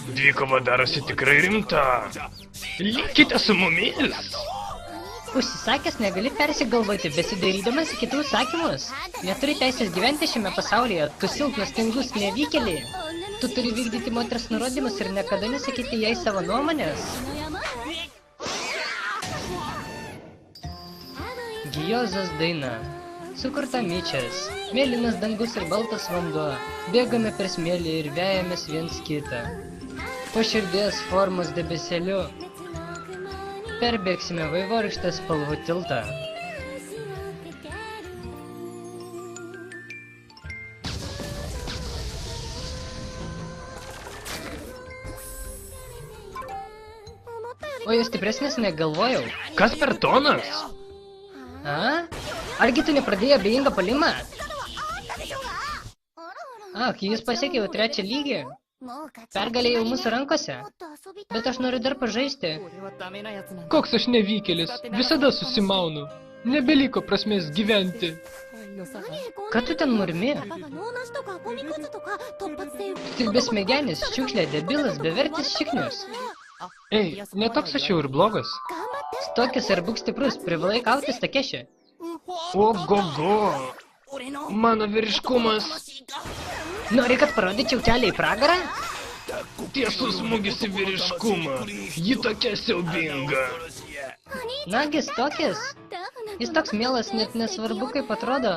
Dvikova darosi tikrai rimta. Likite su mumis. Užsisakęs negali persigalvoti, besidarydamas į kitų sakymus. Neturi teisės gyventi šiame pasaulyje, tu silpnas, tinglus, nevykėlį. Tu turi vykdyti moters nurodymus ir niekada nesakyti jai savo nuomonės. Gijozos daina. Sukurta Mičas. Mėlynas dangus ir baltas vanduo. Bėgame per smėlį ir vejamės viens kitą. Po širdies formos debesėliu perbėgsime vaivorykštės spalvų tiltą. O jūs stipresnis negalvojau. Kas per tonas? A? Argi tu nepradėjai abejingą puolimą? Ach, jis pasiekė jau 3 lygį. Pergalė jau mūsų rankose. Bet aš noriu dar pažaisti. Koks aš nevykėlis, visada susimaunu. Nebeliko prasmės gyventi. Ką tu ten murmi? Tik besmegenis, šiukšlė, debilas, bevertis šiknius. Ei, netoks aš jau ir blogas. Stokis ir būk stiprus, privalai kautis Takeshi. Ogogo. Mano vyriškumas. Nori, kad parodyčiau kelią į pragarą? Tiesus smūgis į vyriškumą. Ji tokia siaubinga. Nagi, Stokis. Jis toks mielas, net nesvarbu, kaip atrodo.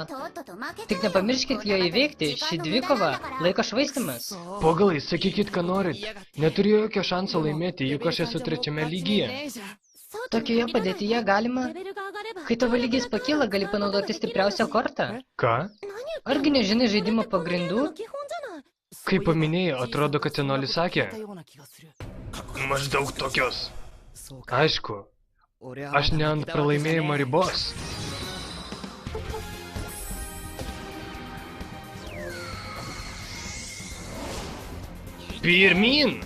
Tik nepamirškit jo įveikti, ši dvikova laiko švaistimas. Pogalai, sakykit, ką norit. Neturiu jokio šanso laimėti, juk aš esu 3 lygyje. Tokioje padėtyje galima. Kai tavo lygis pakyla, gali panaudoti stipriausią kortą. Ką? Argi nežinai žaidimo pagrindų? Kai paminėjai, atrodo, kad senolis sakė. Maždaug tokios. Aišku, aš ne ant pralaimėjimo ribos. Pirmin!